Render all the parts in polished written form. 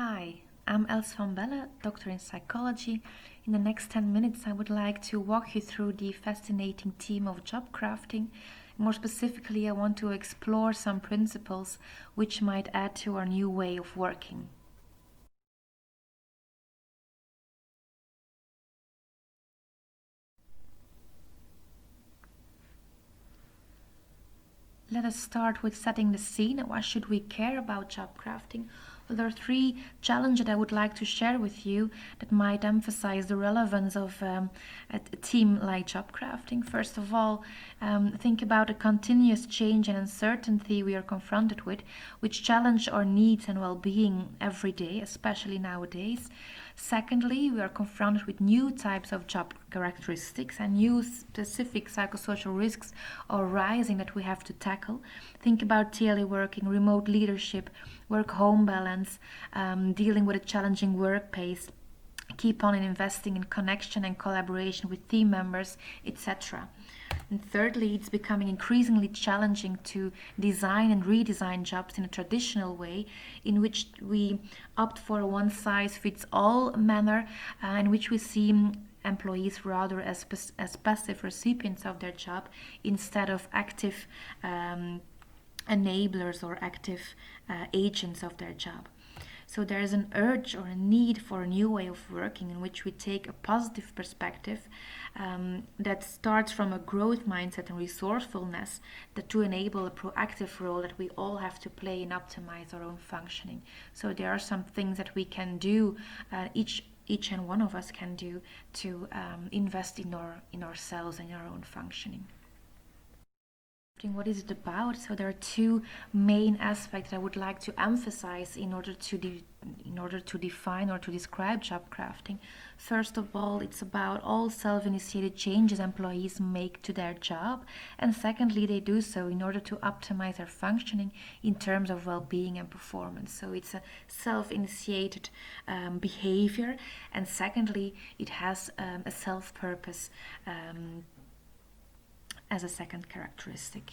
Hi, I'm Els van Belle, doctor in psychology. In the next 10 minutes, I would like to walk you through the fascinating theme of job crafting. More specifically, I want to explore some principles which might add to our new way of working. Let us start with setting the scene. Why should we care about job crafting? Well, there are three challenges that I would like to share with you that might emphasize the relevance of a theme like job crafting. First of all, think about the continuous change and uncertainty we are confronted with, which challenge our needs and well-being every day, especially nowadays. Secondly, we are confronted with new types of job characteristics and new specific psychosocial risks are rising that we have to tackle. Think about teleworking, remote leadership, work-home balance, dealing with a challenging work pace, keep on investing in connection and collaboration with team members, etc. And thirdly, it's becoming increasingly challenging to design and redesign jobs in a traditional way, in which we opt for a one-size-fits-all manner, in which we see employees rather as passive recipients of their job instead of active enablers or active agents of their job. So there is an urge or a need for a new way of working in which we take a positive perspective that starts from a growth mindset and resourcefulness that to enable a proactive role that we all have to play and optimize our own functioning. So there are some things that we can do, each and one of us can do to invest in ourselves and our own functioning. What is it about? So there are two main aspects I would like to emphasize in order to define or to describe job crafting. First of all, it's about all self-initiated changes employees make to their job, and secondly, they do so in order to optimize their functioning in terms of well-being and performance. So it's a self-initiated behavior, and secondly, it has a self-purpose as a second characteristic.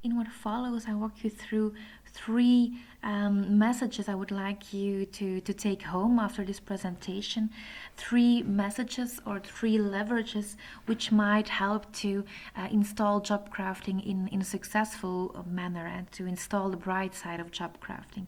In what follows, I walk you through three messages I would like you to take home after this presentation. Three messages or three leverages which might help to install job crafting in a successful manner and to install the bright side of job crafting.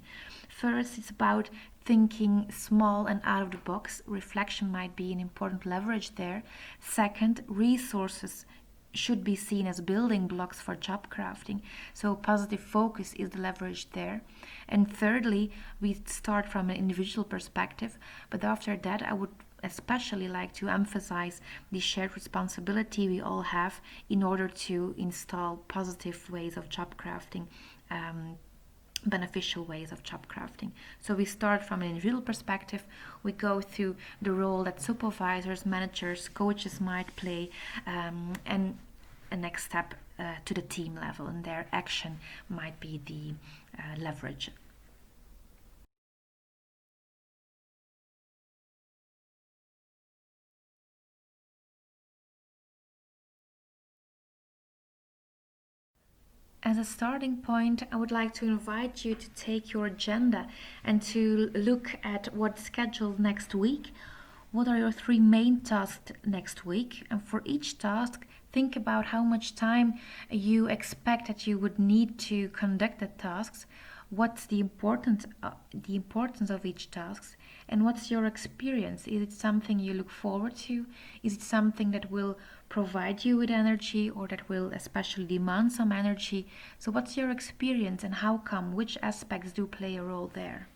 First, it's about thinking small and out of the box. Reflection might be an important leverage there. Second, resources should be seen as building blocks for job crafting. So positive focus is the leverage there. And thirdly, we start from an individual perspective, but after that I would especially like to emphasize the shared responsibility we all have in order to install positive ways of job crafting, beneficial ways of job crafting. So we start from an individual perspective, we go through the role that supervisors, managers, coaches might play, and a next step to the team level, and their action might be the leverage. As a starting point, I would like to invite you to take your agenda and to look at what's scheduled next week. What are your three main tasks next week? And for each task, think about how much time you expect that you would need to conduct the tasks. What's the importance of each task, and what's your experience? Is it something you look forward to? Is it something that will provide you with energy or that will especially demand some energy? So what's your experience and how come? Which aspects do play a role there?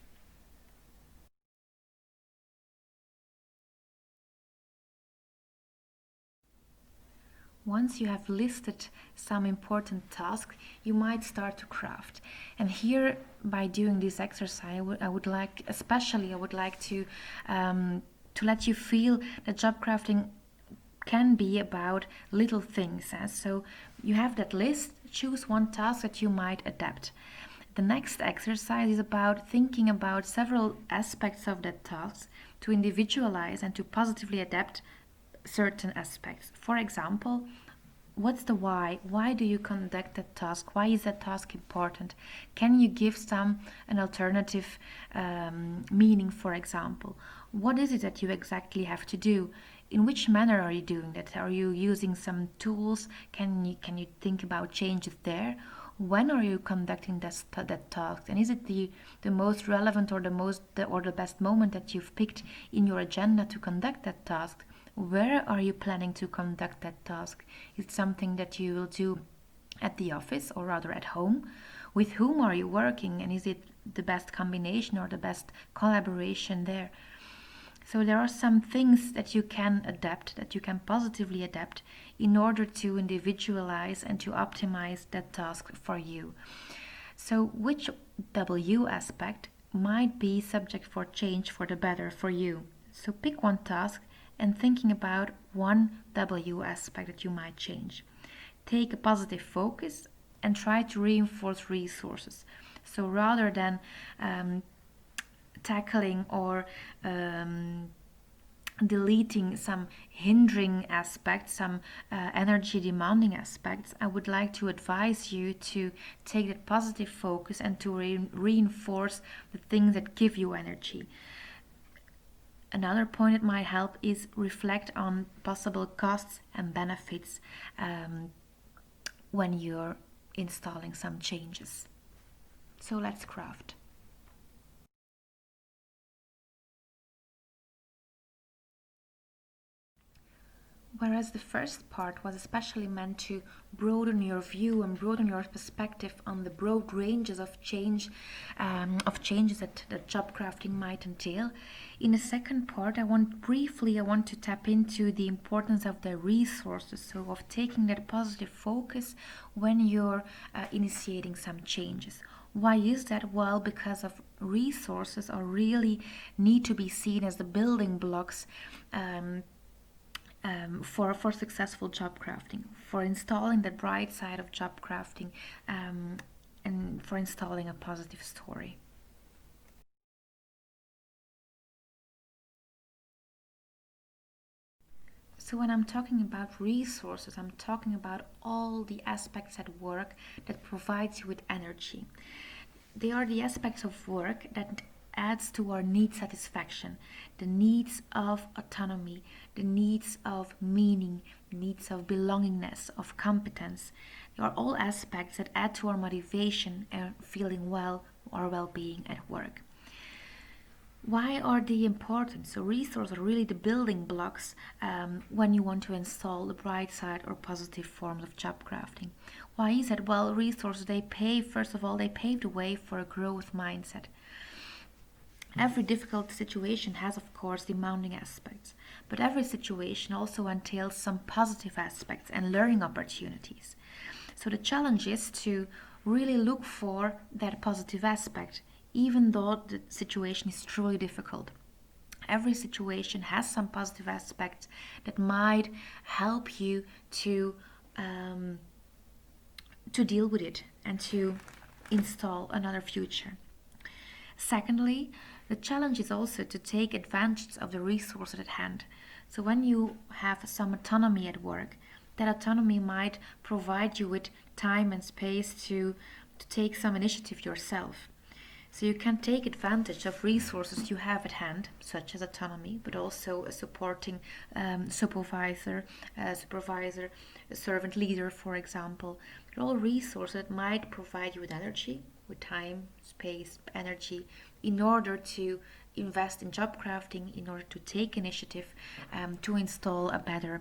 Once you have listed some important tasks, you might start to craft. And here, by doing this exercise, I would like, especially, I would like to let you feel that job crafting can be about little things. So you have that list, choose one task that you might adapt. The next exercise is about thinking about several aspects of that task to individualize and to positively adapt certain aspects. For example, What's the why? Why do you conduct that task? Why is that task important? Can you give an alternative meaning, for example? What is it that you exactly have to do? In which manner are you doing that? Are you using some tools? Can you think about changes there? When are you conducting that task? And is it the most relevant or the best moment that you've picked in your agenda to conduct that task? Where are you planning to conduct that task? Is it something that you will do at the office or rather at home? With whom are you working, and is it the best combination or the best collaboration there? So there are some things that you can adapt, that you can positively adapt in order to individualize and to optimize that task for you. So which W aspect might be subject for change for the better for you? So pick one task and thinking about one W aspect that you might change. Take a positive focus and try to reinforce resources. So rather than tackling or deleting some hindering aspects, some energy demanding aspects, I would like to advise you to take that positive focus and to reinforce the things that give you energy. Another point that might help is reflect on possible costs and benefits when you're installing some changes. So let's craft. Whereas the first part was especially meant to broaden your view and broaden your perspective on the broad ranges of changes that job crafting might entail. In the second part, I want to tap into the importance of the resources, so of taking that positive focus when you're initiating some changes. Why is that? Well, because of resources are really need to be seen as the building blocks for successful job crafting, for installing the bright side of job crafting, and for installing a positive story. So when I'm talking about resources, I'm talking about all the aspects at work that provides you with energy. They are the aspects of work that adds to our need satisfaction, the needs of autonomy, the needs of meaning, the needs of belongingness, of competence. They are all aspects that add to our motivation and feeling well or well-being at work. Why are they important? So resources are really the building blocks when you want to install the bright side or positive forms of job crafting. Why is that? Well, resources, first of all, they pave the way for a growth mindset. Every difficult situation has, of course, demanding aspects, but every situation also entails some positive aspects and learning opportunities. So the challenge is to really look for that positive aspect, even though the situation is truly difficult. Every situation has some positive aspects that might help you to deal with it and to install another future. Secondly, the challenge is also to take advantage of the resources at hand. So when you have some autonomy at work, that autonomy might provide you with time and space to take some initiative yourself. So you can take advantage of resources you have at hand, such as autonomy, but also a supporting supervisor, a servant leader, for example. They're all resources that might provide you with energy, with time, space, energy, in order to invest in job crafting, in order to take initiative to install a better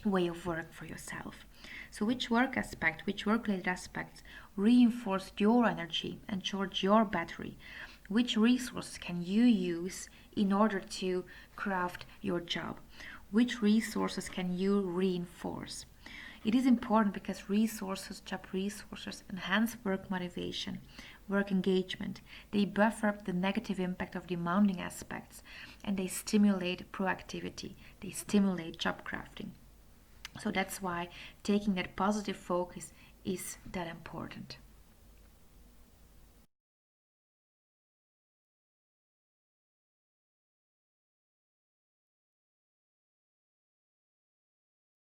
way of work for yourself. So which work-related aspects reinforce your energy and charge your battery? Which resources can you use in order to craft your job? Which resources can you reinforce? It is important because job resources, enhance work motivation, work engagement. They buffer up the negative impact of demanding aspects, and they stimulate proactivity. They stimulate job crafting. So that's why taking that positive focus is that important.